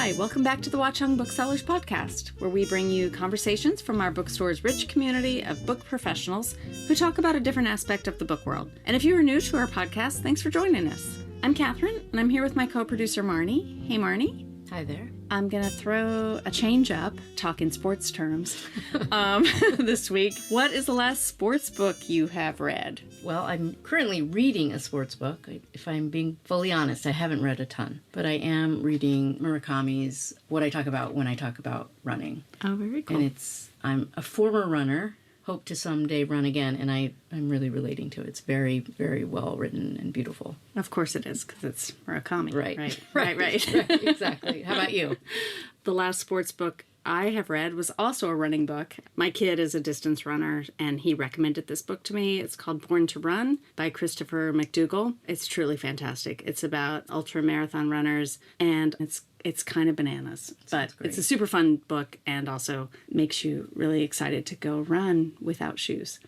Hi, welcome back to the Watchung Booksellers Podcast, where we bring you conversations from our bookstore's rich community of book professionals who talk about a different aspect of the book world. And if you are new to our podcast, thanks for joining us. I'm Catherine, and I'm here with my co-producer Marnie. Hey, Marnie. Hi there. I'm going to throw a change up, talk in sports terms, this week. What is the last sports book you have read? Well, I'm currently reading a sports book. If I'm being fully honest, I haven't read a ton, but I am reading Murakami's What I Talk About When I Talk About Running. Oh, very cool. And I'm a former runner, hope to someday run again, and I'm really relating to it. It's very, very well written and beautiful. Of course it is, because it's Murakami. Right. Right. Exactly. How about you? The last sports book I have read was also a running book. My kid is a distance runner, and he recommended this book to me. It's called Born to Run by Christopher McDougall. It's truly fantastic. It's about ultra-marathon runners, and it's kind of bananas. But it's a super fun book and also makes you really excited to go run without shoes.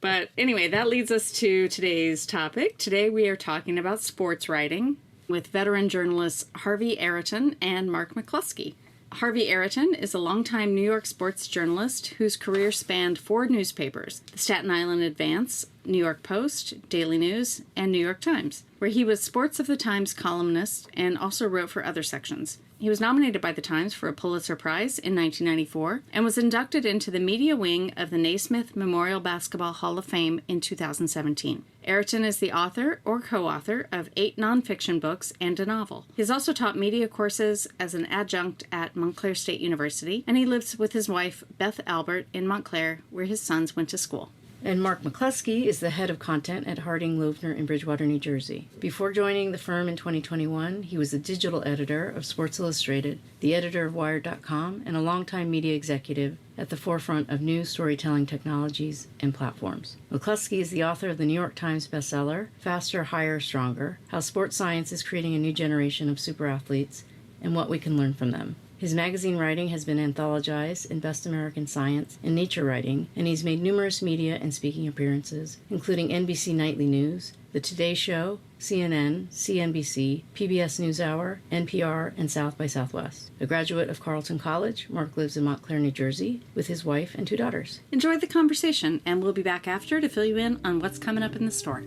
But anyway, that leads us to today's topic. Today we are talking about sports writing with veteran journalists Harvey Araton and Mark McClusky. Harvey Araton is a longtime New York sports journalist whose career spanned 4 newspapers, the Staten Island Advance, New York Post, Daily News, and New York Times, where he was Sports of the Times columnist and also wrote for other sections. He was nominated by the Times for a Pulitzer Prize in 1994 and was inducted into the media wing of the Naismith Memorial Basketball Hall of Fame in 2017. Araton is the author or co-author of 8 nonfiction books and a novel. He has also taught media courses as an adjunct at Montclair State University, and he lives with his wife, Beth Albert, in Montclair, where his sons went to school. And Mark McClusky is the head of content at Harding Loevner in Bridgewater, New Jersey. Before joining the firm in 2021, he was the digital editor of Sports Illustrated, the editor of Wired.com, and a longtime media executive at the forefront of new storytelling technologies and platforms. McClusky is the author of the New York Times bestseller, Faster, Higher, Stronger: How Sports Science is Creating a New Generation of Superathletes and What We Can Learn from Them. His magazine writing has been anthologized in Best American Science and Nature Writing, and he's made numerous media and speaking appearances, including NBC Nightly News, The Today Show, CNN, CNBC, PBS NewsHour, NPR, and South by Southwest. A graduate of Carleton College, Mark lives in Montclair, New Jersey, with his wife and 2 daughters. Enjoy the conversation, and we'll be back after to fill you in on what's coming up in the store.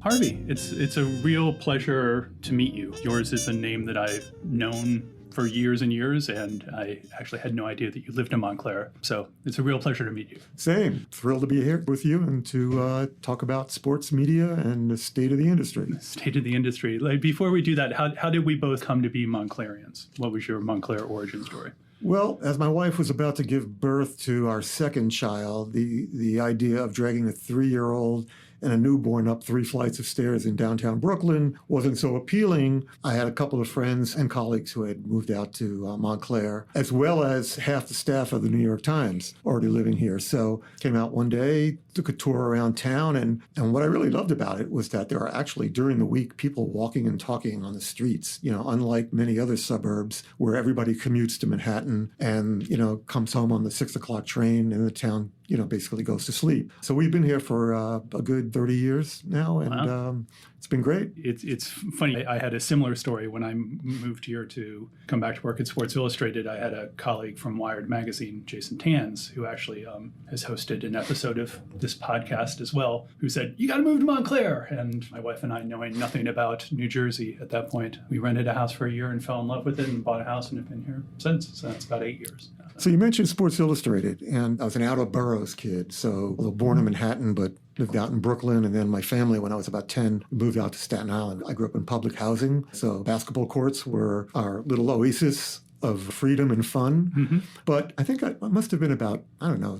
Harvey, it's a real pleasure to meet you. Yours is a name that I've known for years and years, and I actually had no idea that you lived in Montclair. So it's a real pleasure to meet you. Same. Thrilled to be here with you and to talk about sports media and the state of the industry. State of the industry. Before we do that, how did we both come to be Montclairians? What was your Montclair origin story? Well, as my wife was about to give birth to our second child, the idea of dragging a 3-year-old and a newborn up 3 flights of stairs in downtown Brooklyn wasn't so appealing. I had a couple of friends and colleagues who had moved out to Montclair, as well as half the staff of the New York Times already living here. So came out one day, took a tour around town, and what I really loved about it was that there are actually, during the week, people walking and talking on the streets, unlike many other suburbs where everybody commutes to Manhattan and, comes home on the 6 o'clock train and the town basically goes to sleep. So we've been here for a good 30 years now, and wow. It's been great. It's funny. I had a similar story when I moved here to come back to work at Sports Illustrated. I had a colleague from Wired magazine, Jason Tanz, who actually has hosted an episode of this podcast as well, who said, "You got to move to Montclair." And my wife and I, knowing nothing about New Jersey at that point, we rented a house for a year and fell in love with it and bought a house and have been here since. So that's about 8 years. So you mentioned Sports Illustrated, and I was an out-of-boroughs kid, so born in Manhattan, but lived out in Brooklyn. And then my family, when I was about 10, moved out to Staten Island. I grew up in public housing, so basketball courts were our little oasis of freedom and fun. Mm-hmm. But I think I must have been about,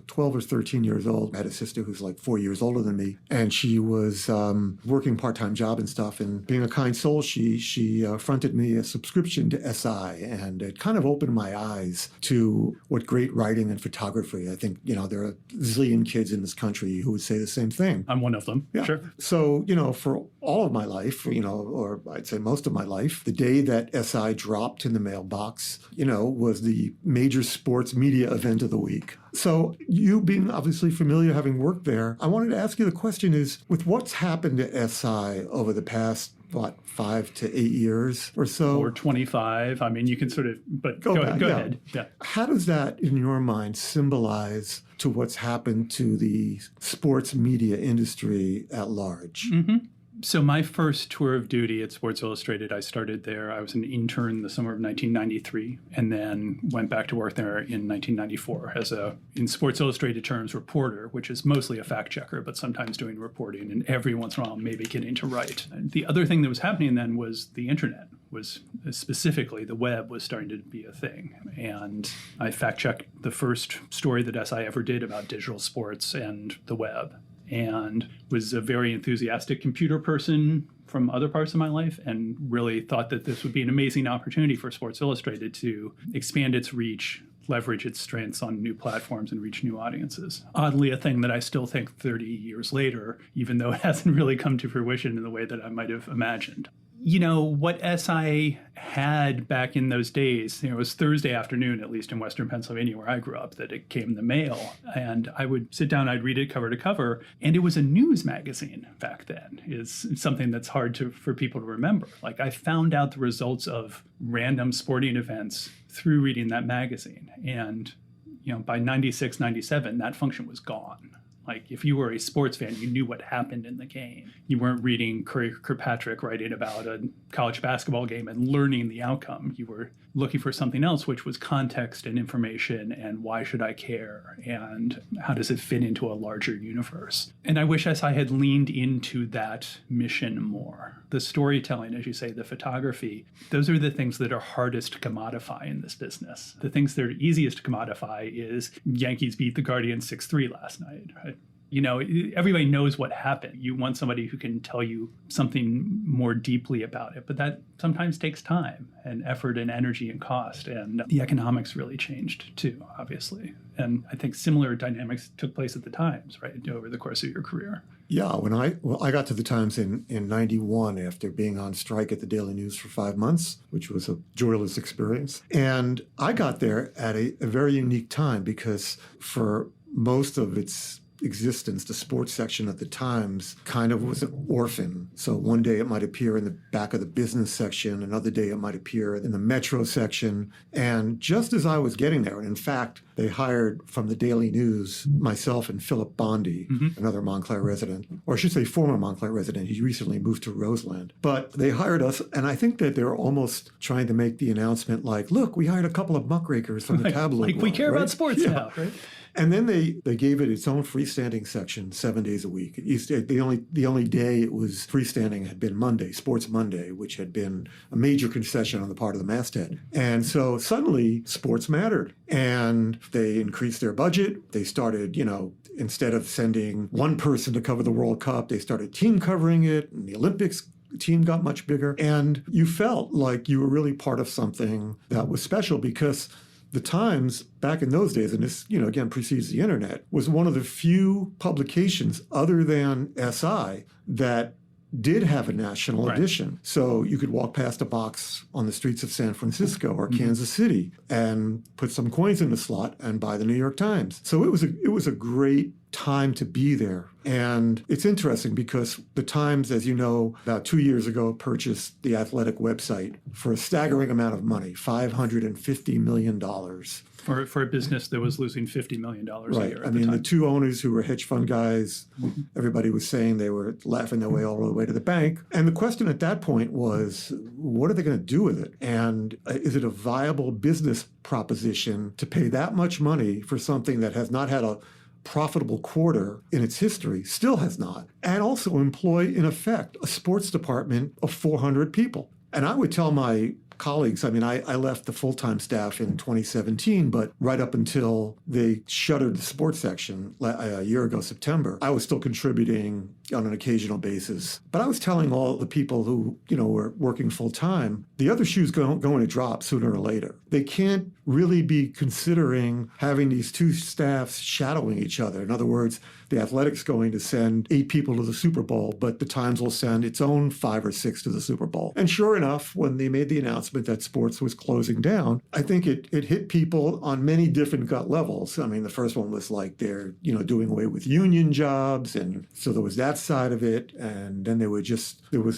12 or 13 years old. I had a sister who's like 4 years older than me, and she was working part-time job and stuff. And being a kind soul, she fronted me a subscription to SI, and it kind of opened my eyes to what great writing and photography. I think, there are a zillion kids in this country who would say the same thing. I'm one of them. Yeah. Sure. So, for all of my life, or I'd say most of my life, the day that SI dropped in the mailbox, was the major sports media event of the week. So you being obviously familiar, having worked there, I wanted to ask you, the question is, with what's happened to SI over the past 5 to 8 years or so? Or 25. I mean, you can sort of, but go ahead. Yeah. How does that, in your mind, symbolize to what's happened to the sports media industry at large? Mm-hmm. So my first tour of duty at Sports Illustrated, I started there. I was an intern the summer of 1993, and then went back to work there in 1994 as in Sports Illustrated terms, reporter, which is mostly a fact checker, but sometimes doing reporting, and every once in a while maybe getting to write. And the other thing that was happening then was the internet. Was specifically the web was starting to be a thing. And I fact-checked the first story that SI ever did about digital sports and the web, and was a very enthusiastic computer person from other parts of my life, and really thought that this would be an amazing opportunity for Sports Illustrated to expand its reach, leverage its strengths on new platforms, and reach new audiences. Oddly, a thing that I still think 30 years later, even though it hasn't really come to fruition in the way that I might have imagined. What SI had back in those days, it was Thursday afternoon, at least in Western Pennsylvania where I grew up, that it came in the mail. And I would sit down, I'd read it cover to cover. And it was a news magazine back then, is something that's hard for people to remember. Like, I found out the results of random sporting events through reading that magazine. And, by 96, 97, that function was gone. Like, if you were a sports fan, you knew what happened in the game. You weren't reading Kirkpatrick writing about a college basketball game and learning the outcome. You were looking for something else, which was context and information, and why should I care, and how does it fit into a larger universe. And I wish SI had leaned into that mission more. The storytelling, as you say, the photography, those are the things that are hardest to commodify in this business. The things that are easiest to commodify is Yankees beat the Guardians 6-3 last night, right? Everybody knows what happened. You want somebody who can tell you something more deeply about it, but that sometimes takes time and effort and energy and cost. And the economics really changed too, obviously. And I think similar dynamics took place at the Times, right, over the course of your career. Yeah, when I got to the Times in 91 after being on strike at the Daily News for 5 months, which was a joyless experience. And I got there at a very unique time because for most of its existence, the sports section at the Times kind of was an orphan. So one day it might appear in the back of the business section, another day it might appear in the Metro section. And just as I was getting there, and in fact, they hired from the Daily News myself and Philip Bondi, another Montclair resident, or I should say former Montclair resident. He recently moved to Roseland. But they hired us, and I think that they're almost trying to make the announcement like, look, we hired a couple of muckrakers from the tabloid Like, we world, care right? about sports now, right? And then they gave it its own freestanding section 7 days a week. The only day it was freestanding had been Monday, Sports Monday, which had been a major concession on the part of the masthead. And so suddenly sports mattered. And they increased their budget. They started, instead of sending one person to cover the World Cup, they started team covering it. And the Olympics team got much bigger. And you felt like you were really part of something that was special because the Times, back in those days, and this, again, precedes the internet, was one of the few publications other than SI that did have a national edition. So you could walk past a box on the streets of San Francisco or Kansas City and put some coins in the slot and buy the New York Times. So it was a great time to be there. And it's interesting because the Times, as you know, about 2 years ago, purchased the Athletic website for a staggering amount of money, $550 million. For a business that was losing $50 million a year. I mean, the two owners who were hedge fund guys, everybody was saying they were laughing their way all the way to the bank. And the question at that point was, what are they going to do with it? And is it a viable business proposition to pay that much money for something that has not had a profitable quarter in its history, still has not, and also employ, in effect, a sports department of 400 people? And I would tell my colleagues. I mean, I left the full-time staff in 2017, but right up until they shuttered the sports section a year ago, September, I was still contributing on an occasional basis. But I was telling all the people who, were working full-time, the other shoe's going to drop sooner or later. They can't really be considering having these two staffs shadowing each other. In other words, the Athletic's going to send 8 people to the Super Bowl, but the Times will send its own 5 or 6 to the Super Bowl. And sure enough, when they made the announcement that sports was closing down, I think it hit people on many different gut levels. I mean, the first one was like they're, doing away with union jobs. And so there was that side of it. And then there was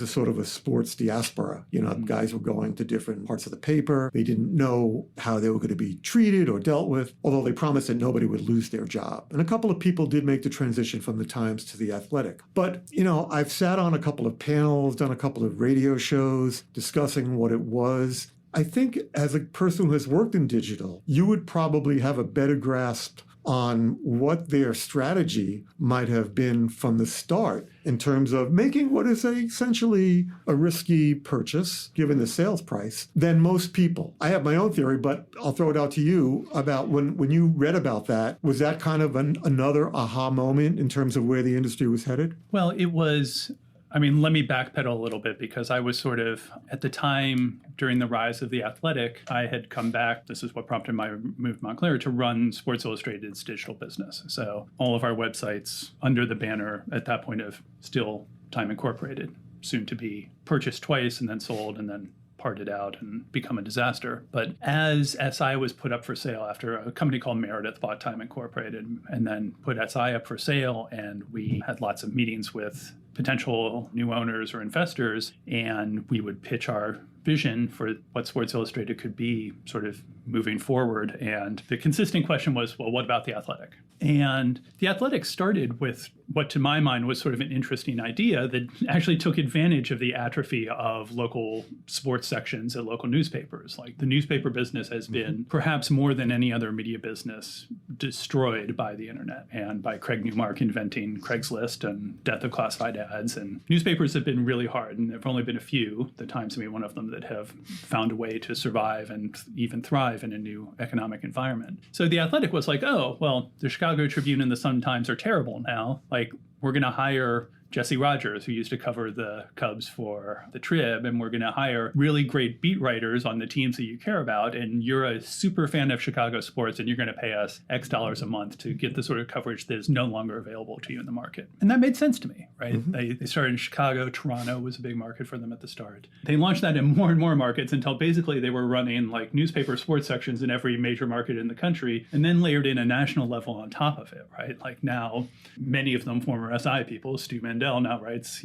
a sort of a sports diaspora. Guys were going to different parts of the paper. They didn't know how they were going to be treated or dealt with, although they promised that nobody would lose their job. And a couple of people did make the transition from the Times to the Athletic. But, I've sat on a couple of panels, done a couple of radio shows discussing what it was. I think as a person who has worked in digital, you would probably have a better grasp on what their strategy might have been from the start in terms of making what is essentially a risky purchase, given the sales price, than most people. I have my own theory, but I'll throw it out to you about when you read about that. Was that kind of another aha moment in terms of where the industry was headed? Well, it was. Let me backpedal a little bit because I was sort of, at the time, during the rise of the Athletic, I had come back, this is what prompted my move to Montclair, to run Sports Illustrated's digital business. So all of our websites under the banner at that point of still Time Incorporated, soon to be purchased twice and then sold and then parted out and become a disaster. But as SI was put up for sale after a company called Meredith bought Time Incorporated and then put SI up for sale, and we had lots of meetings with potential new owners or investors, and we would pitch our vision for what Sports Illustrated could be sort of moving forward. And the consistent question was, well, what about the Athletic? And the Athletic started with what to my mind was sort of an interesting idea that actually took advantage of the atrophy of local sports sections at local newspapers. Like the newspaper business has been perhaps more than any other media business destroyed by the internet and by Craig Newmark inventing Craigslist and death of classified ads. And newspapers have been really hard, and there have only been a few, the Times being one of them, that have found a way to survive and even thrive in a new economic environment. So the Athletic was like, oh, well, the Chicago Tribune and the Sun-Times are terrible now. Like, we're going to hire Jesse Rogers, who used to cover the Cubs for the Trib, and we're going to hire really great beat writers on the teams that you care about, and you're a super fan of Chicago sports, and you're going to pay us X dollars a month to get the sort of coverage that is no longer available to you in the market. And that made sense to me, right? Mm-hmm. They started in Chicago. Toronto was a big market for them at the start. They launched that in more and more markets until basically they were running like newspaper sports sections in every major market in the country, and then layered in a national level on top of it, right? Like now, many of them former SI people. Stu Mandel now writes,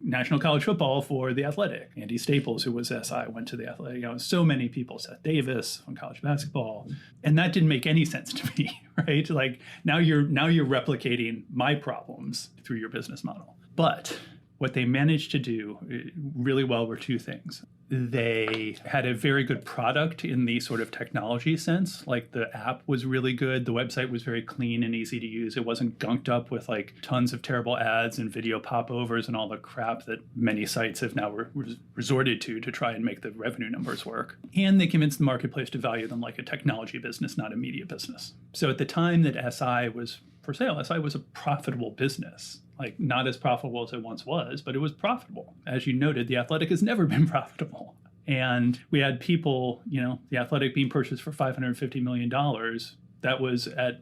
National College Football for The Athletic. Andy Staples, who was SI, went to The Athletic. So many people, Seth Davis on college basketball. And that didn't make any sense to me, right? Like now you're replicating my problems through your business model. But what they managed to do really well were two things. They had a very good product in the sort of technology sense. Like the app was really good. The website was very clean and easy to use. It wasn't gunked up with like tons of terrible ads and video popovers and all the crap that many sites have now resorted to try and make the revenue numbers work. And they convinced the marketplace to value them like a technology business, not a media business. So at the time that SI was for sale, SI was a profitable business. Like not as profitable as it once was, but it was profitable. As you noted, The Athletic has never been profitable. And we had people, The Athletic being purchased for $550 million. That was at,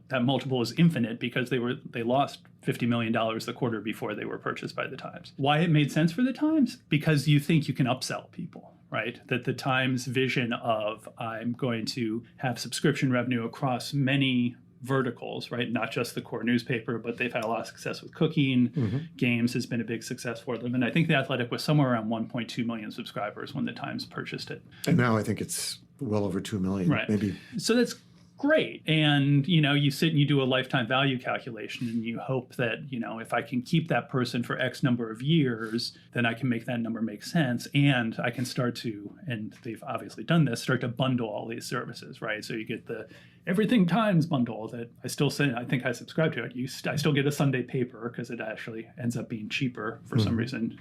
that multiple is infinite because they lost $50 million the quarter before they were purchased by the Times. Why it made sense for the Times? Because you think you can upsell people, right? That the Times vision of I'm going to have subscription revenue across many verticals, right? Not just the core newspaper, but they've had a lot of success with cooking. Mm-hmm. Games has been a big success for them. And I think The Athletic was somewhere around 1.2 million subscribers when the Times purchased it. And now I think it's well over 2 million, right. Maybe. So that's great. And, you sit and you do a lifetime value calculation and you hope that, if I can keep that person for X number of years, then I can make that number make sense. And I can start to, and they've obviously done this, start to bundle all these services, right? So you get the Everything Times bundle that I still say, I think I subscribe to it. I still get a Sunday paper because it actually ends up being cheaper for some reason,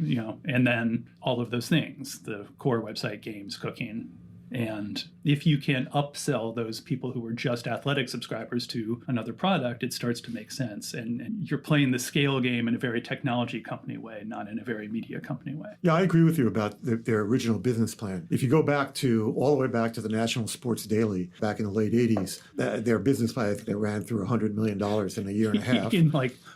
and then all of those things, the core website, games, cooking. And if you can upsell those people who were just athletic subscribers to another product, it starts to make sense. And you're playing the scale game in a very technology company way, not in a very media company way. Yeah, I agree with you about their original business plan. If you go back all the way back to the National Sports Daily back in the late 80s, their business plan, I think they ran through $100 million in a year and a half. In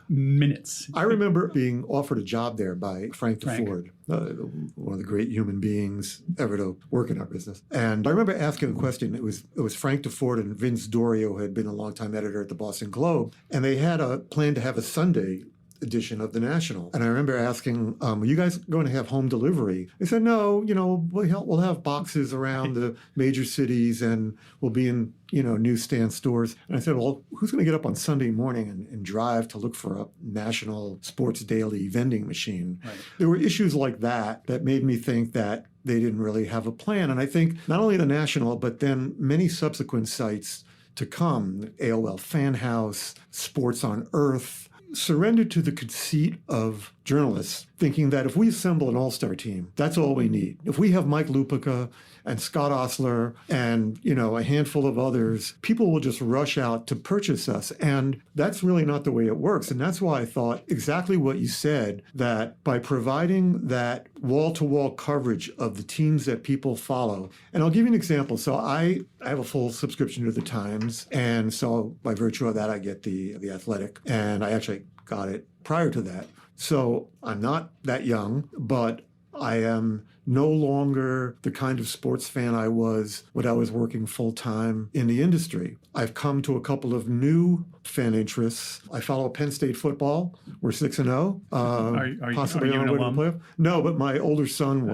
minutes. I remember being offered a job there by Frank DeFord, one of the great human beings ever to work in our business. And I remember asking a question. It was Frank DeFord and Vince Dorio, who had been a longtime editor at the Boston Globe, and they had a plan to have a Sunday edition of the National. And I remember asking, are you guys going to have home delivery? They said, no, we'll have boxes around the major cities and we'll be in, newsstand stores. And I said, well, who's going to get up on Sunday morning and drive to look for a National Sports Daily vending machine? Right. There were issues like that made me think that they didn't really have a plan. And I think not only the National, but then many subsequent sites to come, AOL Fan House, Sports on Earth, surrendered to the conceit of journalists, thinking that if we assemble an all-star team, that's all we need. If we have Mike Lupica and Scott Osler and, a handful of others, people will just rush out to purchase us. And that's really not the way it works. And that's why I thought exactly what you said, that by providing that wall-to-wall coverage of the teams that people follow. And I'll give you an example. So I have a full subscription to the Times. And so by virtue of that, I get the Athletic. And I actually got it prior to that. So I'm not that young, but I am no longer the kind of sports fan I was when I was working full-time in the industry. I've come to a couple of new fan interests. I follow Penn State football. We're 6-0. Possibly on our way to the playoff. No, but my older son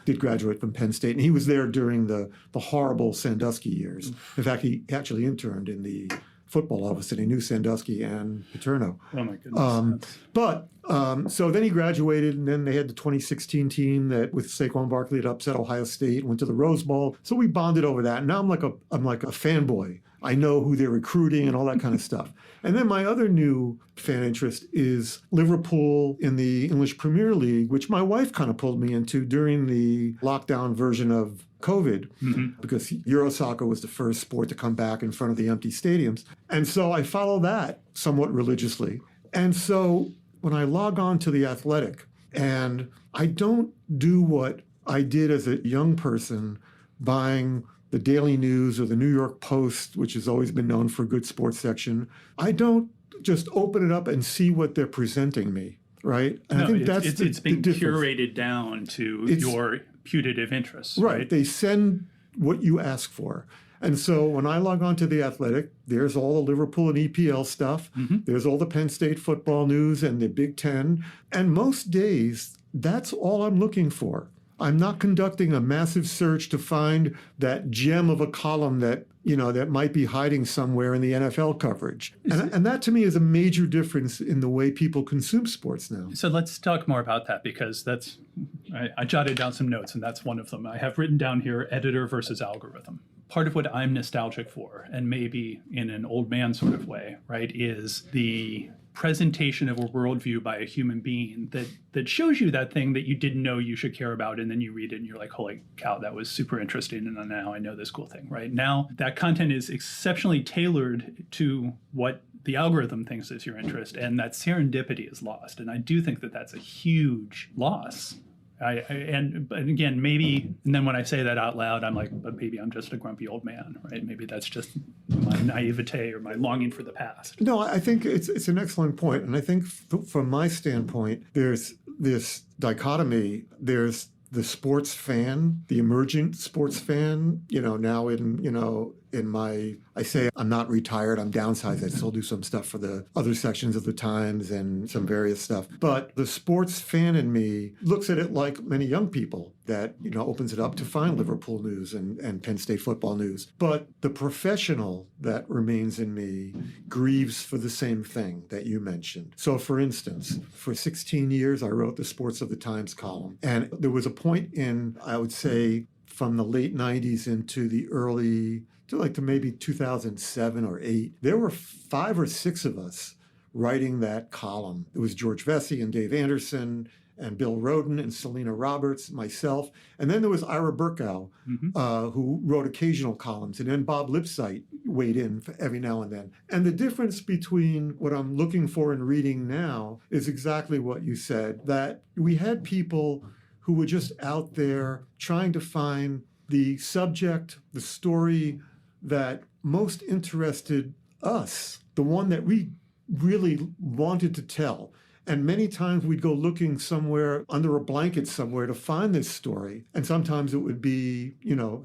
did graduate from Penn State, and he was there during the horrible Sandusky years. In fact, he actually interned in the football office, and he knew Sandusky and Paterno. Oh, my goodness. So then he graduated, and then they had the 2016 team that with Saquon Barkley had upset Ohio State, went to the Rose Bowl. So we bonded over that. And now I'm like a fanboy. I know who they're recruiting and all that kind of stuff. And then my other new fan interest is Liverpool in the English Premier League, which my wife kind of pulled me into during the lockdown version of COVID, because Eurosoccer was the first sport to come back in front of the empty stadiums. And so I follow that somewhat religiously. And so when I log on to The Athletic, and I don't do what I did as a young person, buying the Daily News or the New York Post, which has always been known for a good sports section. I don't just open it up and see what they're presenting me, right? And I think it's been curated down to your putative interests. Right. They send what you ask for. And so when I log on to The Athletic, there's all the Liverpool and EPL stuff. There's all the Penn State football news and the Big Ten. And most days, that's all I'm looking for. I'm not conducting a massive search to find that gem of a column that, that might be hiding somewhere in the NFL coverage. And that to me is a major difference in the way people consume sports now. So let's talk more about that, because I jotted down some notes, and that's one of them. I have written down here, editor versus algorithm. Part of what I'm nostalgic for, and maybe in an old man sort of way, right, is the presentation of a worldview by a human being that shows you that thing that you didn't know you should care about, and then you read it and you're like, holy cow, that was super interesting, and now I know this cool thing, right? Now that content is exceptionally tailored to what the algorithm thinks is your interest, and that serendipity is lost. And I do think that that's a huge loss. But again, maybe, and then when I say that out loud, I'm like, but maybe I'm just a grumpy old man, right? Maybe that's just my naivete or my longing for the past. No, I think it's an excellent point. And I think from my standpoint, there's this dichotomy. There's the sports fan, the emergent sports fan, now in, I say I'm not retired, I'm downsized. I still do some stuff for the other sections of the Times and some various stuff. But the sports fan in me looks at it like many young people that, opens it up to find Liverpool news and Penn State football news. But the professional that remains in me grieves for the same thing that you mentioned. So for instance, for 16 years, I wrote the Sports of the Times column. And there was a point in, I would say, from the late 90s into the early, to maybe 2007 or 8, there were 5 or 6 of us writing that column. It was George Vesey and Dave Anderson and Bill Roden and Selena Roberts, myself. And then there was Ira Burkow, who wrote occasional columns. And then Bob Lipsyte weighed in every now and then. And the difference between what I'm looking for in reading now is exactly what you said, that we had people who were just out there trying to find the subject, the story that most interested us, the one that we really wanted to tell. And many times we'd go looking somewhere under a blanket somewhere to find this story. And sometimes it would be,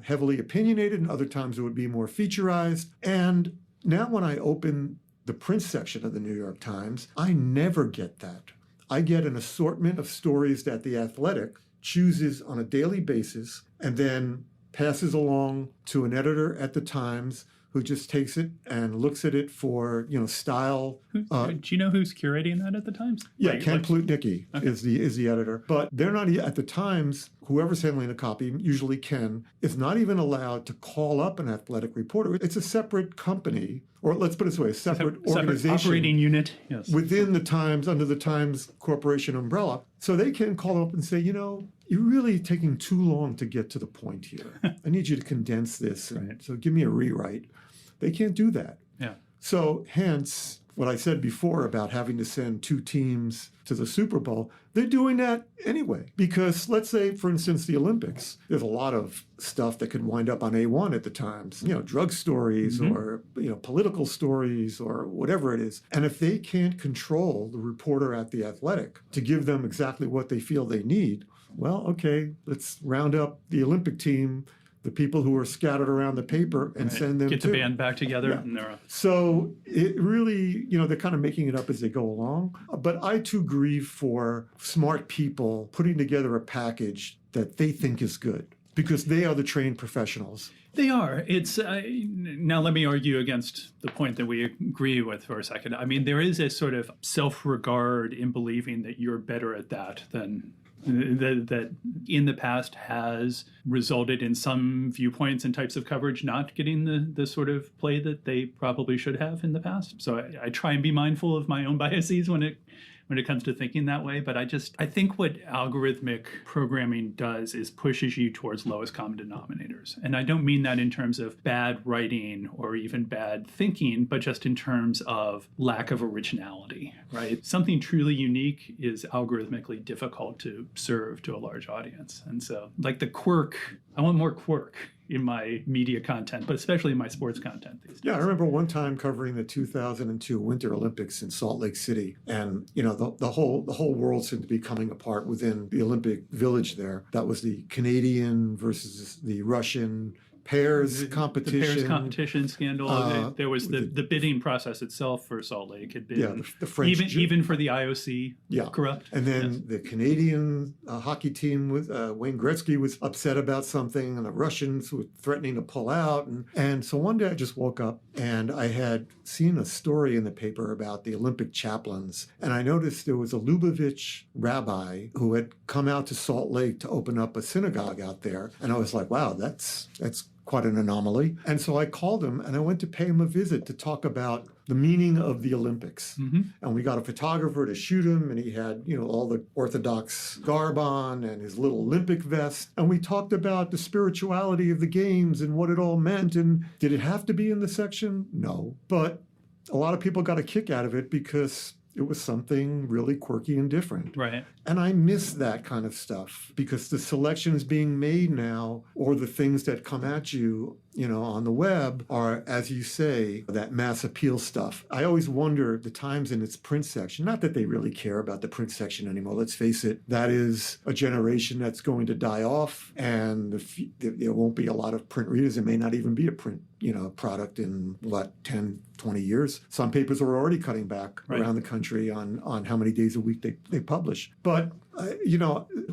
heavily opinionated, and other times it would be more featurized. And now when I open the print section of the New York Times, I never get that. I get an assortment of stories that The Athletic chooses on a daily basis and then passes along to an editor at the Times who just takes it and looks at it for, style. Do you know who's curating that at the Times? Yeah, Ken Plutnicki is the editor. But they're not, at the Times, whoever's handling the copy, usually Ken, is not even allowed to call up an athletic reporter. It's a separate company, or let's put it this way, a separate organization. Separate operating unit, yes. Within the Times, under the Times Corporation umbrella. So they can call up and say, you're really taking too long to get to the point here. I need you to condense this, and so give me a rewrite. They can't do that. Yeah. So hence what I said before about having to send 2 teams to the Super Bowl, they're doing that anyway. Because let's say, for instance, the Olympics, there's a lot of stuff that could wind up on A1 at the Times, drug stories or, political stories or whatever it is. And if they can't control the reporter at The Athletic to give them exactly what they feel they need, well, okay, let's round up the Olympic team, the people who are scattered around the paper, and send them Get the band back together. Yeah. And they're So it really, they're kind of making it up as they go along. But I too grieve for smart people putting together a package that they think is good, because they are the trained professionals. They are. It's now let me argue against the point that we agree with for a second. I mean, there is a sort of self-regard in believing that you're better at that than that in the past has resulted in some viewpoints and types of coverage not getting the sort of play that they probably should have in the past. So I try and be mindful of my own biases when it comes to thinking that way. But I think what algorithmic programming does is pushes you towards lowest common denominators. And I don't mean that in terms of bad writing or even bad thinking, but just in terms of lack of originality, right? Something truly unique is algorithmically difficult to serve to a large audience. And so like the quirk, I want more quirk in my media content, but especially in my sports content these days. Yeah, I remember one time covering the 2002 Winter Olympics in Salt Lake City, and the whole world seemed to be coming apart within the Olympic Village there. That was the Canadian versus the Russian pairs competition. The pairs competition scandal. There was the bidding process itself for Salt Lake had been the French even for the IOC corrupt. And then the Canadian hockey team with Wayne Gretzky was upset about something, and the Russians were threatening to pull out. And so one day I just woke up and I had seen a story in the paper about the Olympic chaplains, and I noticed there was a Lubavitch rabbi who had come out to Salt Lake to open up a synagogue out there, and I was like, wow, that's quite an anomaly. And so I called him and I went to pay him a visit to talk about the meaning of the Olympics. Mm-hmm. And we got a photographer to shoot him, and he had, all the Orthodox garb on and his little Olympic vest. And we talked about the spirituality of the games and what it all meant. And did it have to be in the section? No. But a lot of people got a kick out of it because it was something really quirky and different. Right. And I miss that kind of stuff because the selections being made now, or the things that come at you, on the web are, as you say, that mass appeal stuff. I always wonder, the Times in its print section, not that they really care about the print section anymore, let's face it, that is a generation that's going to die off, and there won't be a lot of print readers. There may not even be a print product in 10, 20 years. Some papers are already cutting back around the country on how many days a week they publish. But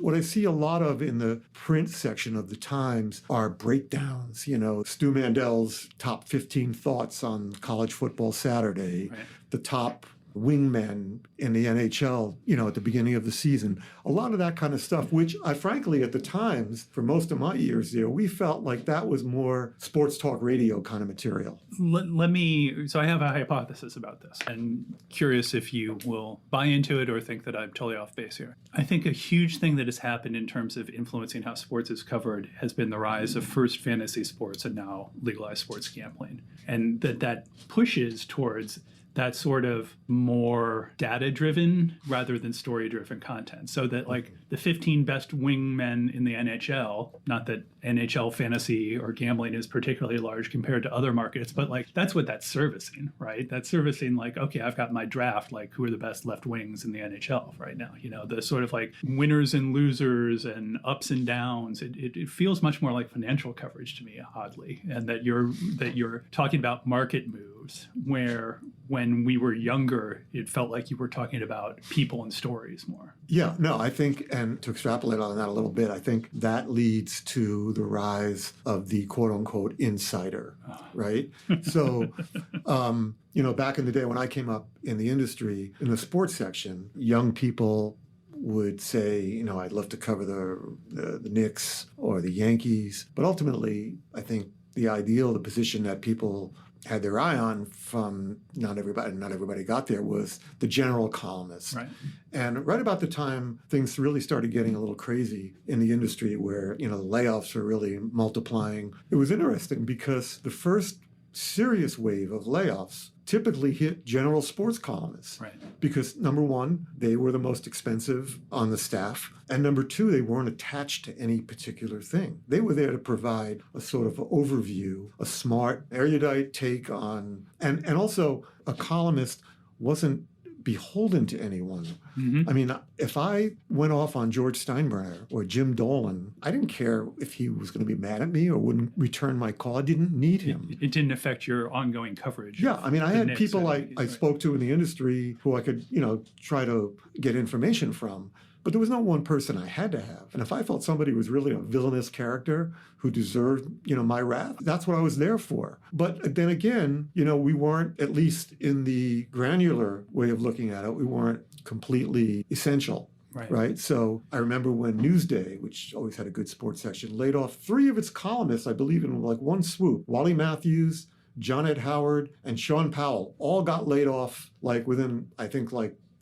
what I see a lot of in the print section of the Times are breakdowns. Stu Mandel's top 15 thoughts on college football Saturday, the top wingmen in the NHL, at the beginning of the season. A lot of that kind of stuff, which I frankly, at the Times, for most of my years there, we felt like that was more sports talk radio kind of material. So I have a hypothesis about this, and curious if you will buy into it or think that I'm totally off base here. I think a huge thing that has happened in terms of influencing how sports is covered has been the rise of first fantasy sports and now legalized sports gambling. And that pushes towards that sort of more data-driven rather than story-driven content. So that the 15 best wingmen in the NHL, not that NHL fantasy or gambling is particularly large compared to other markets, but that's what that's servicing, right? That's servicing okay, I've got my draft, who are the best left wings in the NHL right now? The sort of winners and losers and ups and downs. It feels much more like financial coverage to me, oddly, and that you're talking about market moves where when we were younger, it felt like you were talking about people and stories more. Yeah, no, I think, and to extrapolate on that a little bit, I think that leads to the rise of the quote-unquote insider, right? So, back in the day when I came up in the industry, in the sports section, young people would say, I'd love to cover the Knicks or the Yankees. But ultimately, I think the position that people had their eye on from not everybody got there was the general columnist. Right. And right about the time things really started getting a little crazy in the industry where, the layoffs were really multiplying, it was interesting because the first serious wave of layoffs typically hit general sports columnists. Right. Because number one, they were the most expensive on the staff. And number two, they weren't attached to any particular thing. They were there to provide a sort of overview, a smart, erudite take on, and also a columnist wasn't beholden to anyone. Mm-hmm. I mean, if I went off on George Steinbrenner or Jim Dolan, I didn't care if he was going to be mad at me or wouldn't return my call. I didn't need him. It didn't affect your ongoing coverage. Yeah, I mean, I had people I spoke to in the industry who I could, try to get information from. But there was no one person I had to have. And if I felt somebody was really a villainous character who deserved, my wrath, that's what I was there for. But then again, we weren't, at least in the granular way of looking at it, we weren't completely essential. Right. So I remember when Newsday, which always had a good sports section, laid off 3 of its columnists, I believe, in one swoop. Wally Matthews, John Ed Howard, and Sean Powell all got laid off within, I think,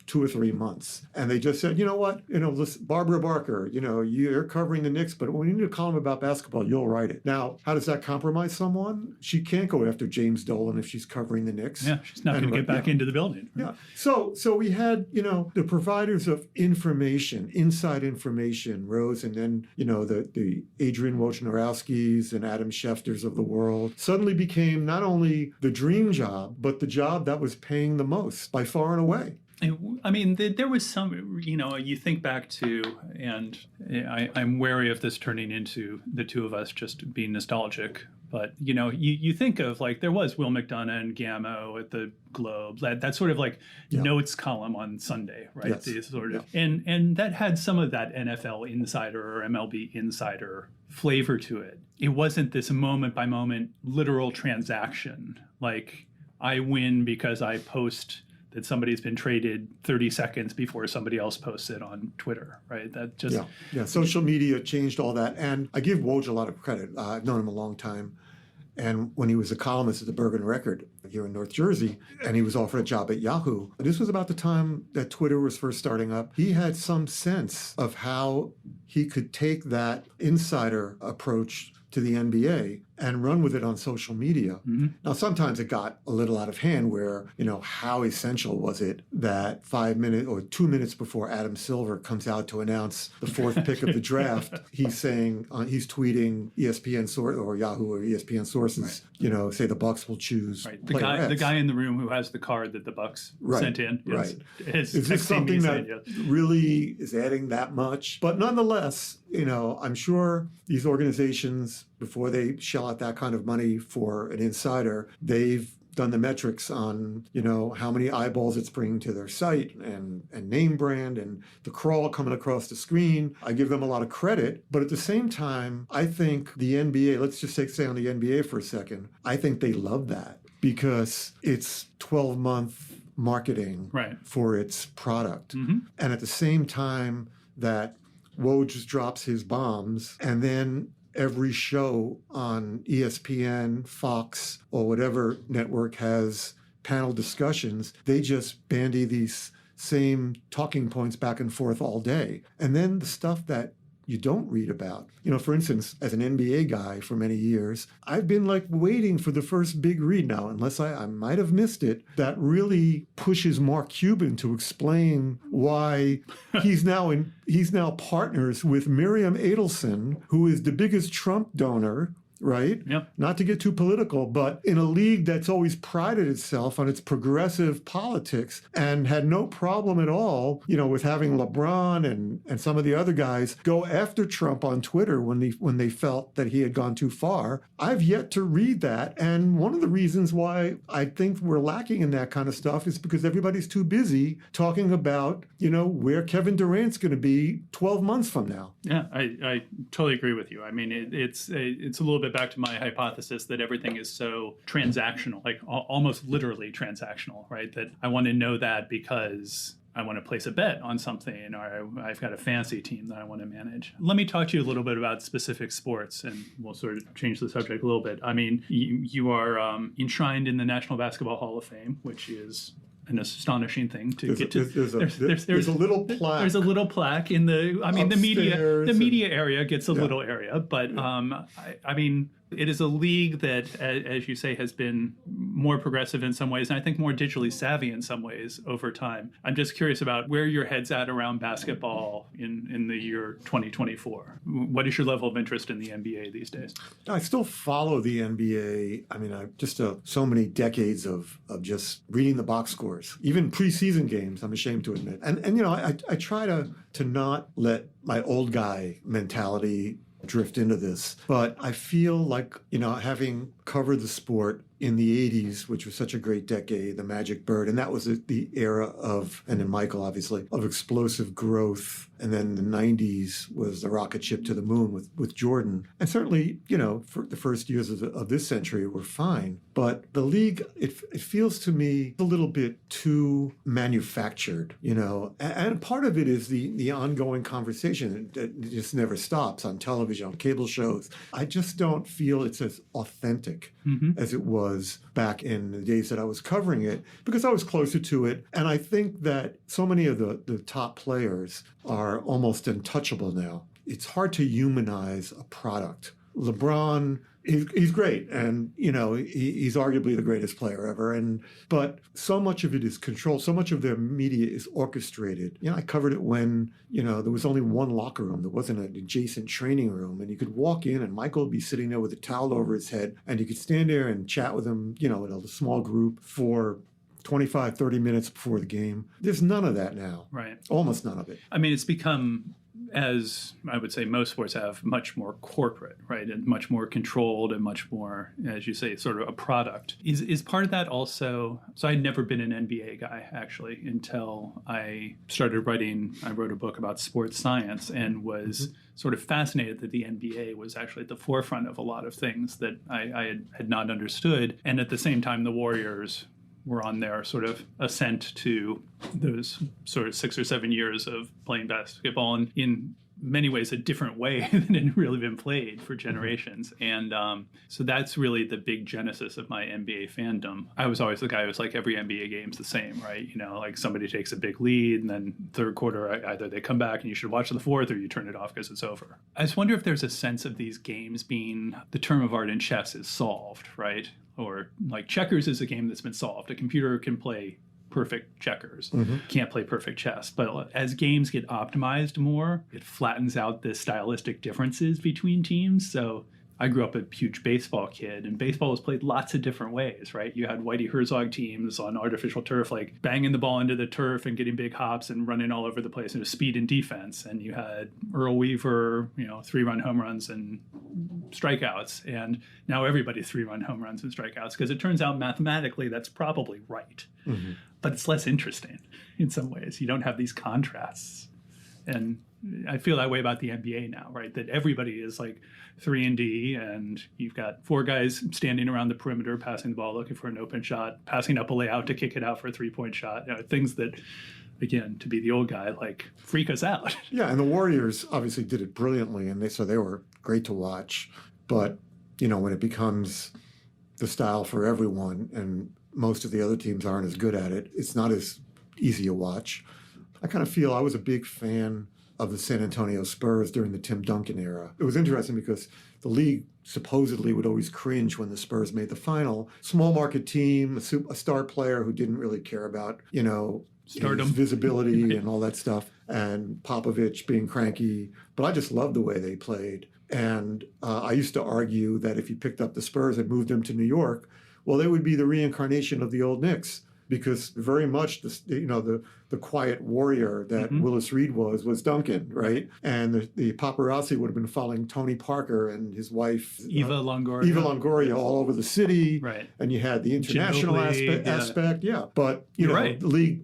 2 or 3 months. And they just said, you know what, listen, Barbara Barker, you're covering the Knicks, but when you need a column about basketball, you'll write it. Now, how does that compromise someone? She can't go after James Dolan if she's covering the Knicks. Yeah, she's not going to get back into the building. Yeah. So we had, the providers of information, inside information rose, and then, the Adrian Wojnarowskis and Adam Schefters of the world suddenly became not only the dream job, but the job that was paying the most by far and away. I mean, there was some, you think back to, and I'm wary of this turning into the two of us just being nostalgic, but, you think of there was Will McDonough and Gamo at the Globe, that sort of notes column on Sunday, right? Yes. And that had some of that NFL insider or MLB insider flavor to it. It wasn't this moment by moment literal transaction. I win because I post that somebody's been traded 30 seconds before somebody else posts it on Twitter, right? That just... Yeah. Social media changed all that. And I give Woj a lot of credit. I've known him a long time. And when he was a columnist at the Bergen Record here in North Jersey, and he was offered a job at Yahoo, this was about the time that Twitter was first starting up. He had some sense of how he could take that insider approach to the NBA and run with it on social media. Now, sometimes it got a little out of hand where, how essential was it that 5 minutes or 2 minutes before Adam Silver comes out to announce the fourth pick of the draft, he's tweeting ESPN or Yahoo or ESPN sources, say the Bucks will choose the guy in the room who has the card that the Bucks sent in. Is this something that really is adding that much? But nonetheless, I'm sure these organizations, before they shell out that kind of money for an insider, they've done the metrics on, how many eyeballs it's bringing to their site and name brand and the crawl coming across the screen. I give them a lot of credit. But at the same time, I think the NBA, let's just say on the NBA for a second, I think they love that because it's 12-month marketing for its product. And at the same time that Woj just drops his bombs, and then every show on ESPN, Fox, or whatever network has panel discussions, they just bandy these same talking points back and forth all day. And then the stuff that you don't read about. For instance, as an NBA guy for many years, I've been waiting for the first big read now, unless I might have missed it, that really pushes Mark Cuban to explain why he's now partners with Miriam Adelson, who is the biggest Trump donor, right? Yep. Not to get too political, but in a league that's always prided itself on its progressive politics and had no problem at all, with having LeBron and some of the other guys go after Trump on Twitter when they felt that he had gone too far. I've yet to read that. And one of the reasons why I think we're lacking in that kind of stuff is because everybody's too busy talking about, where Kevin Durant's going to be 12 months from now. Yeah, I totally agree with you. I mean, it's a little bit back to my hypothesis that everything is so transactional, almost literally transactional, right? That I want to know that because I want to place a bet on something, or I've got a fantasy team that I want to manage. Let me talk to you a little bit about specific sports, and we'll sort of change the subject a little bit. I mean, you are enshrined in the National Basketball Hall of Fame, which is an astonishing thing to get to. There's a little plaque. There's a little plaque in the. I mean, upstairs the media area gets a little area, but I mean, it is a league that, as you say, has been more progressive in some ways, and I think more digitally savvy in some ways over time. I'm just curious about where your head's at around basketball in the year 2024. What is your level of interest in the NBA these days? I still follow the NBA. I mean, I've just so many decades of just reading the box scores, even preseason games, I'm ashamed to admit. And I try to not let my old guy mentality drift into this. But I feel like, having covered the sport in the 80s, which was such a great decade, the Magic Bird, and that was the era of, and then Michael, obviously, of explosive growth. And then the 90s was the rocket ship to the moon with Jordan. And certainly, for the first years of this century were fine. But the league, it feels to me a little bit too manufactured, And part of it is the ongoing conversation that just never stops on television, on cable shows. I just don't feel it's as authentic as it was back in the days that I was covering it, because I was closer to it. And I think that so many of the top players are almost untouchable now. It's hard to humanize a product. LeBron, he's great, and he's arguably the greatest player ever. But so much of it is controlled. So much of their media is orchestrated. I covered it when there was only one locker room. There wasn't an adjacent training room, and you could walk in, and Michael would be sitting there with a towel over his head, and you could stand there and chat with him, in a small group for 25, 30 minutes before the game. There's none of that now. Right. Almost none of it. I mean, it's become, as I would say most sports have, much more corporate, right? And much more controlled and much more, as you say, sort of a product. Is part of that also, so I'd never been an NBA guy, actually, until I started writing. I wrote a book about sports science and was sort of fascinated that the NBA was actually at the forefront of a lot of things that I had not understood. And at the same time, the Warriors were on their sort of ascent to those sort of 6 or 7 years of playing basketball in many ways a different way than it had really been played for generations. And so that's really the big genesis of my NBA fandom. I was always the guy who was like, every NBA game's the same, right? You know, like somebody takes a big lead and then third quarter, either they come back and you should watch the fourth or you turn it off because it's over. I just wonder if there's a sense of these games being the term of art in chess is solved, right? Or like checkers is a game that's been solved. A computer can play perfect checkers, can't play perfect chess. But as games get optimized more, it flattens out the stylistic differences between teams. So I grew up a huge baseball kid, and baseball was played lots of different ways, right? You had Whitey Herzog teams on artificial turf, like banging the ball into the turf and getting big hops and running all over the place, and it was speed and defense. And you had Earl Weaver, 3-run home runs and strikeouts. And now everybody's 3-run home runs and strikeouts, because it turns out mathematically that's probably right. But it's less interesting in some ways. You don't have these contrasts. And I feel that way about the NBA now, right? That everybody is like 3-and-D, and you've got 4 guys standing around the perimeter, passing the ball, looking for an open shot, passing up a layout to kick it out for a 3-point shot. Things that, again, to be the old guy, like freak us out. Yeah, and the Warriors obviously did it brilliantly, and they were great to watch. But, when it becomes the style for everyone, and most of the other teams aren't as good at it, it's not as easy to watch. I kind of feel I was a big fan of the San Antonio Spurs during the Tim Duncan era. It was interesting because the league supposedly would always cringe when the Spurs made the final. Small market team, a star player who didn't really care about, stardom, his visibility and all that stuff, and Popovich being cranky. But I just loved the way they played. And I used to argue that if you picked up the Spurs and moved them to New York, well, they would be the reincarnation of the old Knicks. Because very much the quiet warrior that Willis Reed was Duncan, right? And the paparazzi would have been following Tony Parker and his wife Eva Longoria all over the city, right? And you had the international aspect, yeah. But right. The league,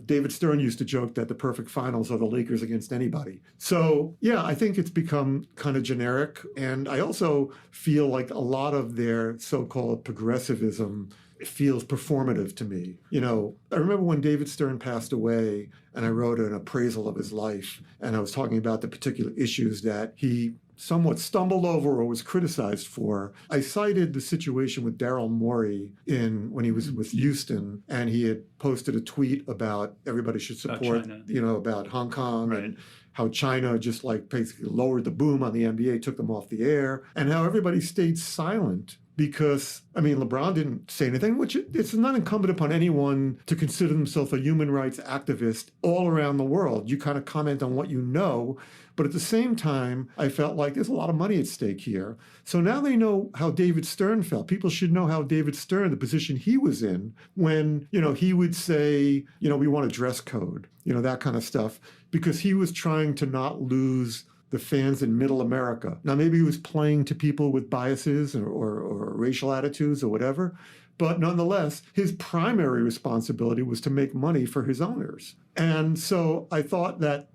David Stern used to joke that the perfect finals are the Lakers against anybody. So yeah, I think it's become kind of generic, and I also feel like a lot of their so-called progressivism, it feels performative to me. I remember when David Stern passed away and I wrote an appraisal of his life, and I was talking about the particular issues that he somewhat stumbled over or was criticized for. I cited the situation with Daryl Morey when he was with Houston, and he had posted a tweet about everybody should support, about Hong Kong, right, and how China just basically lowered the boom on the NBA, took them off the air, and how everybody stayed silent. Because, LeBron didn't say anything, which it's not incumbent upon anyone to consider himself a human rights activist all around the world. You kind of comment on what you know, but at the same time, I felt like there's a lot of money at stake here. So now they know how David Stern felt. People should know how David Stern, the position he was in, when, he would say, we want a dress code, that kind of stuff, because he was trying to not lose the fans in middle America. Now, maybe he was playing to people with biases or racial attitudes or whatever, but nonetheless, his primary responsibility was to make money for his owners. And so I thought that,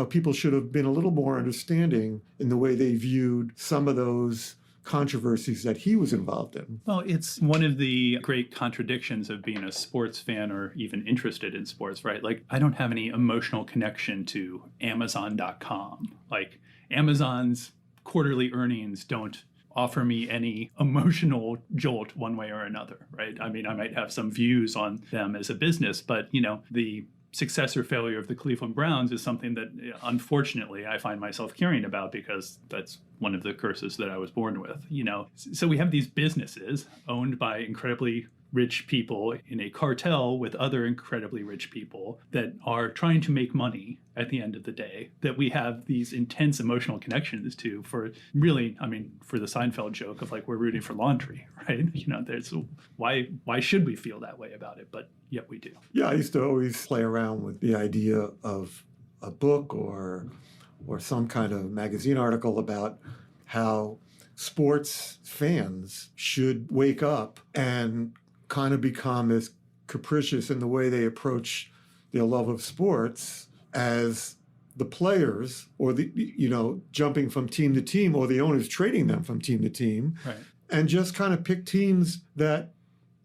people should have been a little more understanding in the way they viewed some of those controversies that he was involved in. Well, it's one of the great contradictions of being a sports fan or even interested in sports, right? Like, I don't have any emotional connection to Amazon.com. Like, Amazon's quarterly earnings don't offer me any emotional jolt one way or another, right? I might have some views on them as a business, but, the success or failure of the Cleveland Browns is something that, unfortunately, I find myself caring about because that's one of the curses that I was born with, So we have these businesses owned by incredibly rich people in a cartel with other incredibly rich people that are trying to make money at the end of the day, that we have these intense emotional connections to, for really, for the Seinfeld joke of like, we're rooting for laundry, right? There's why should we feel that way about it? But yet we do. Yeah, I used to always play around with the idea of a book or some kind of magazine article about how sports fans should wake up and kind of become as capricious in the way they approach their love of sports as the players, or the jumping from team to team, or the owners trading them from team to team, right, and just kind of pick teams that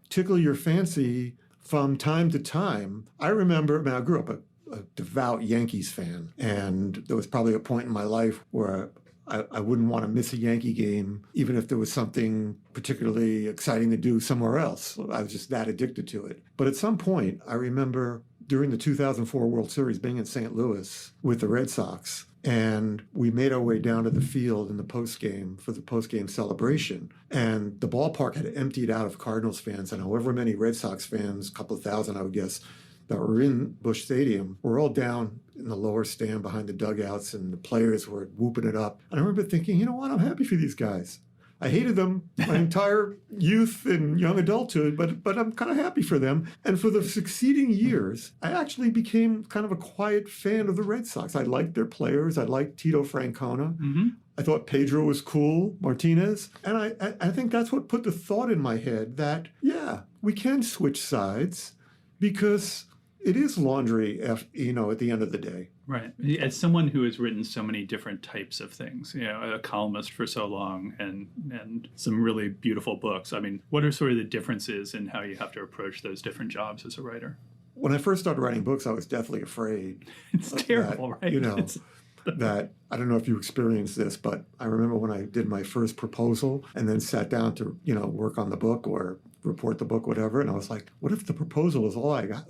tickle your fancy from time to time. I remember, I grew up a devout Yankees fan. And there was probably a point in my life where I wouldn't want to miss a Yankee game, even if there was something particularly exciting to do somewhere else. I was just that addicted to it. But at some point, I remember during the 2004 World Series being in St. Louis with the Red Sox, and we made our way down to the field in the postgame for the postgame celebration. And the ballpark had emptied out of Cardinals fans, and however many Red Sox fans, a couple of thousand, I would guess, that were in Busch Stadium, were all down in the lower stand behind the dugouts, and the players were whooping it up. And I remember thinking, you know what, I'm happy for these guys. I hated them my entire youth and young adulthood, but I'm kind of happy for them. And for the succeeding years, I actually became kind of a quiet fan of the Red Sox. I liked their players. I liked Tito Francona. Mm-hmm. I thought Pedro was cool, Martinez. And I think that's what put the thought in my head that, yeah, we can switch sides because it is laundry, at the end of the day. Right. As someone who has written so many different types of things, a columnist for so long and some really beautiful books, I mean, what are sort of the differences in how you have to approach those different jobs as a writer? When I first started writing books, I was definitely afraid. It's terrible, that, right? That, I don't know if you experienced this, but I remember when I did my first proposal and then sat down to, work on the book or report the book, whatever. And I was like, what if the proposal is all I got?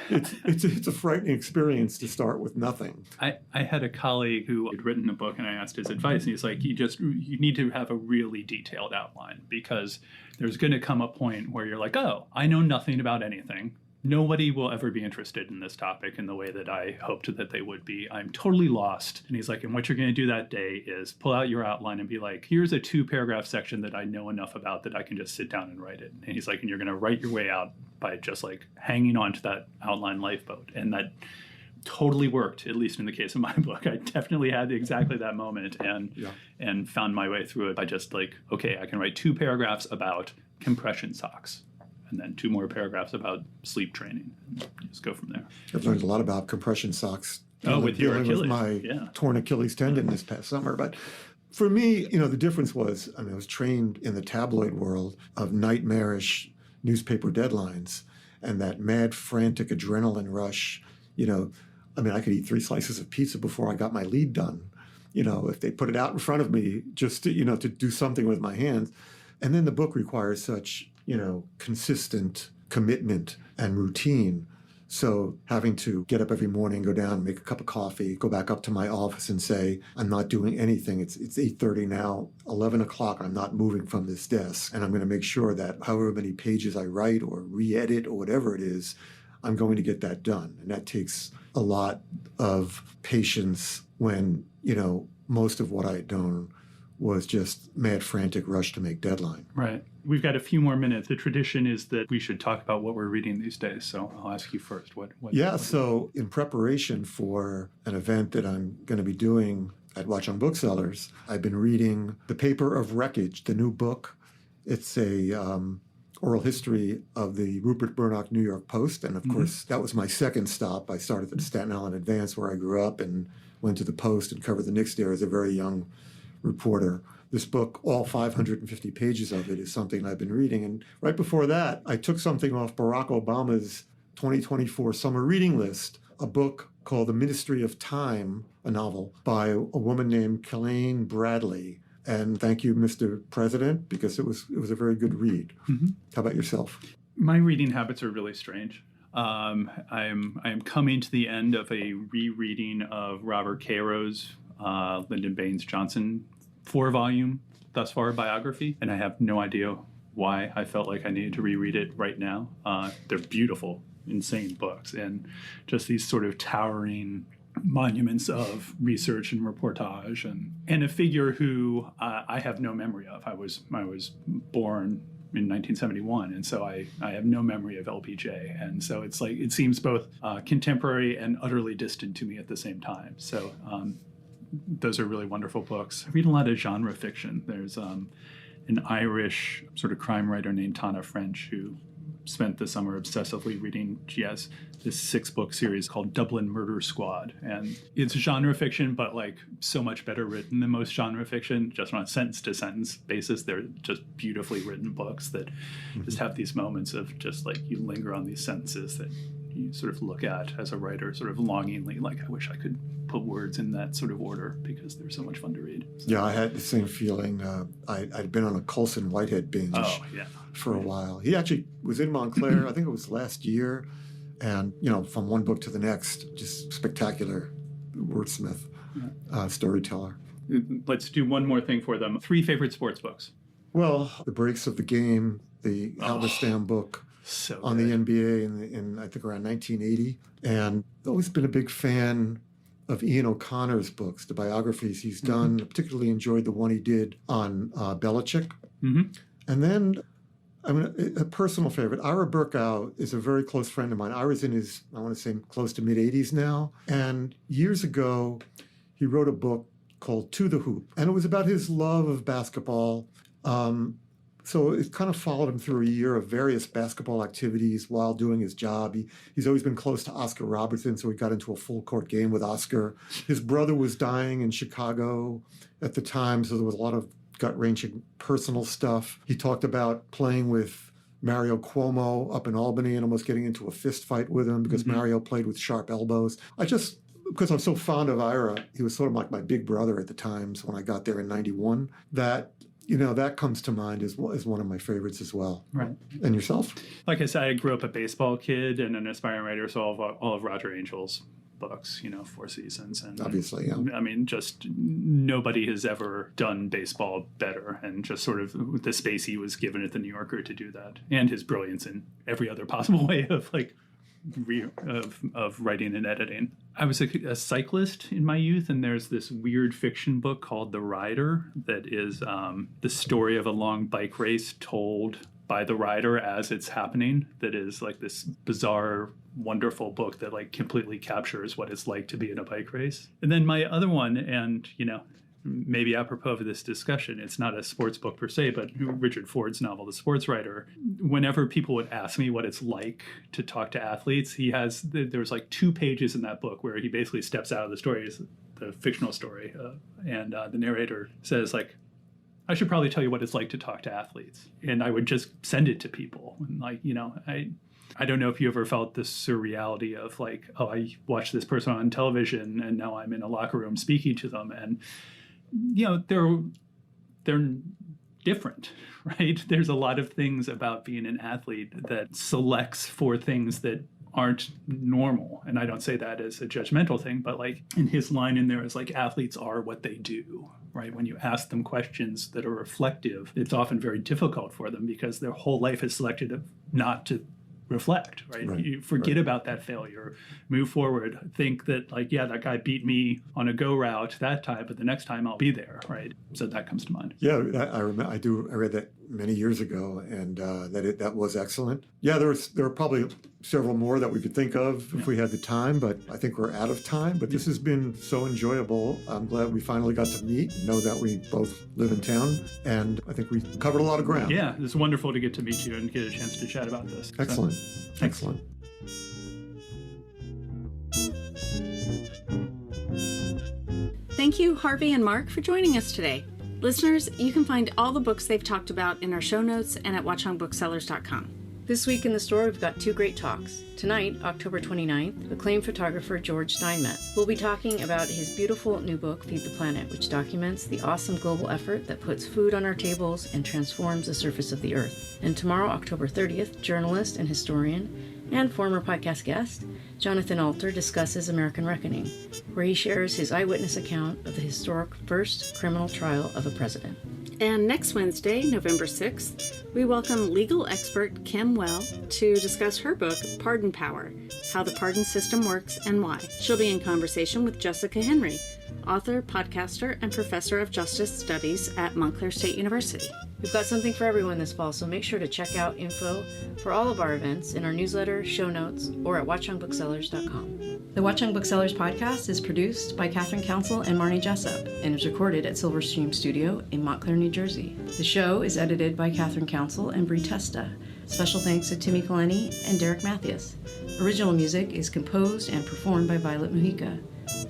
It's a frightening experience to start with nothing. I had a colleague who had written a book and I asked his advice and he's like, you need to have a really detailed outline because there's going to come a point where you're like, oh, I know nothing about anything. Nobody will ever be interested in this topic in the way that I hoped that they would be. I'm totally lost. And he's like, and what you're going to do that day is pull out your outline and be like, here's a 2-paragraph section that I know enough about that I can just sit down and write it. And he's like, and you're going to write your way out by just like hanging on to that outline lifeboat. And that totally worked, at least in the case of my book. I definitely had exactly that moment and found my way through it by just like, okay, I can write 2 paragraphs about compression socks. And then 2 more paragraphs about sleep training. And just go from there. I've learned a lot about compression socks. With your Achilles. With my torn Achilles tendon this past summer. But for me, the difference was, I was trained in the tabloid world of nightmarish newspaper deadlines and that mad, frantic adrenaline rush. I could eat 3 slices of pizza before I got my lead done. If they put it out in front of me just to do something with my hands. And then the book requires such consistent commitment and routine. So having to get up every morning, go down, make a cup of coffee, go back up to my office and say, I'm not doing anything. It's 8:30 now, 11 o'clock, I'm not moving from this desk. And I'm going to make sure that however many pages I write or re-edit or whatever it is, I'm going to get that done. And that takes a lot of patience when, most of what I had done was just mad, frantic rush to make deadline. Right. We've got a few more minutes. The tradition is that we should talk about what we're reading these days. So I'll ask you first. So in preparation for an event that I'm going to be doing at Watchung Booksellers, I've been reading The Paper of Wreckage, the new book. It's a oral history of the Rupert Murdoch New York Post. And of course, that was my second stop. I started at the Staten Island Advance where I grew up and went to the Post and covered the Knicks there as a very young reporter. This book, all 550 pages of it, is something I've been reading. And right before that, I took something off Barack Obama's 2024 summer reading list, a book called The Ministry of Time, a novel by a woman named Kelaine Bradley. And thank you, Mr. President, because it was a very good read. Mm-hmm. How about yourself? My reading habits are really strange. I am coming to the end of a rereading of Robert Caro's Lyndon Baines Johnson 4-volume thus far biography, and I have no idea why I felt like I needed to reread it right now. They're beautiful, insane books, and just these sort of towering monuments of research and reportage, and a figure who I have no memory of. I was born in 1971, and so I have no memory of LBJ, and so it's like it seems both contemporary and utterly distant to me at the same time. So those are really wonderful books. I read a lot of genre fiction. There's an Irish sort of crime writer named Tana French who spent the summer obsessively reading. She has this 6-book series called Dublin Murder Squad. And it's genre fiction, but like so much better written than most genre fiction, just on a sentence-to-sentence basis. They're just beautifully written books that just have these moments of just like you linger on these sentences that you sort of look at as a writer sort of longingly, like, I wish I could put words in that sort of order because they're so much fun to read. So. Yeah, I had the same feeling. I'd been on a Colson Whitehead binge for a while. He actually was in Montclair, I think it was last year, and, from one book to the next, just spectacular wordsmith, storyteller. Let's do one more thing for them. 3 favorite sports books. Well, The Breaks of the Game, the Halberstam book on the NBA in I think around 1980. And I've always been a big fan of Ian O'Connor's books, the biographies he's done. I particularly enjoyed the one he did on Belichick. Mm-hmm. And then, a personal favorite, Ira Berkow is a very close friend of mine. Ira's in his, I want to say, close to mid-80s now. And years ago, he wrote a book called To the Hoop. And it was about his love of basketball. So it kind of followed him through a year of various basketball activities while doing his job. He's always been close to Oscar Robertson, so he got into a full court game with Oscar. His brother was dying in Chicago at the time, so there was a lot of gut-wrenching personal stuff. He talked about playing with Mario Cuomo up in Albany and almost getting into a fist fight with him because Mario played with sharp elbows. Because I'm so fond of Ira, he was sort of like my big brother at the times when I got there in 91, that that comes to mind as one of my favorites as well. Right. And yourself? Like I said, I grew up a baseball kid and an aspiring writer, so all of Roger Angel's books, 4 Seasons. And obviously, yeah. I mean, just nobody has ever done baseball better, and just sort of the space he was given at the New Yorker to do that, and his brilliance in every other possible way of of writing and editing. I was a cyclist in my youth, and there's this weird fiction book called The Rider that is the story of a long bike race told by the rider as it's happening. That is like this bizarre, wonderful book that like completely captures what it's like to be in a bike race. And then my other one, and maybe apropos of this discussion, it's not a sports book per se, but Richard Ford's novel, The Sports Writer. Whenever people would ask me what it's like to talk to athletes, there's like 2 pages in that book where he basically steps out of the story, the fictional story, and the narrator says, like, I should probably tell you what it's like to talk to athletes. And I would just send it to people. And I don't know if you ever felt the surreality of like, oh, I watched this person on television and now I'm in a locker room speaking to them. And they're different, right? There's a lot of things about being an athlete that selects for things that aren't normal. And I don't say that as a judgmental thing, but like in his line in there is like, athletes are what they do, right? When you ask them questions that are reflective, it's often very difficult for them because their whole life is selected not to reflect, right? You forget about that failure, move forward, think that like, yeah, that guy beat me on a go route that time, but the next time I'll be there, right? So that comes to mind. Yeah, I remember. I read that many years ago, and that was excellent. Yeah, there are probably several more that we could think of if we had the time, but I think we're out of time. But this has been so enjoyable. I'm glad we finally got to meet, know that we both live in town, and I think we covered a lot of ground. Yeah, it's wonderful to get to meet you and get a chance to chat about this. Excellent. Excellent. Thank you, Harvey and Mark, for joining us today. Listeners, you can find all the books they've talked about in our show notes and at watchungbooksellers.com. This week in the store, we've got 2 great talks. Tonight, October 29th, acclaimed photographer George Steinmetz will be talking about his beautiful new book, Feed the Planet, which documents the awesome global effort that puts food on our tables and transforms the surface of the earth. And tomorrow, October 30th, journalist and historian and former podcast guest, Jonathan Alter discusses American Reckoning, where he shares his eyewitness account of the historic first criminal trial of a president. And next Wednesday, November 6th, we welcome legal expert Kim Well to discuss her book, Pardon Power, How the Pardon System Works and Why. She'll be in conversation with Jessica Henry, author, podcaster, and professor of justice studies at Montclair State University. We've got something for everyone this fall, so make sure to check out info for all of our events in our newsletter, show notes, or at watchungbooksellers.com. The Watchung Booksellers Podcast is produced by Catherine Council and Marnie Jessup and is recorded at Silverstream Studio in Montclair, New Jersey. The show is edited by Catherine Council and Brie Testa. Special thanks to Timmy Kaleni and Derek Mathias. Original music is composed and performed by Violet Mujica.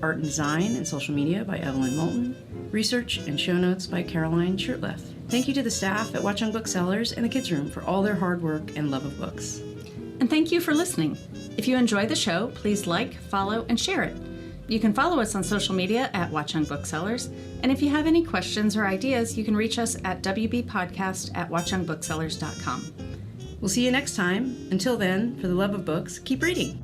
Art and design and social media by Evelyn Moulton. Research and show notes by Caroline Shirtleff. Thank you to the staff at Watchung Booksellers and the Kids Room for all their hard work and love of books. And thank you for listening. If you enjoy the show, please like, follow, and share it. You can follow us on social media at Watchung Booksellers, and if you have any questions or ideas, you can reach us at wbpodcast@watchungbooksellers.com. We'll see you next time. Until then, for the love of books, keep reading.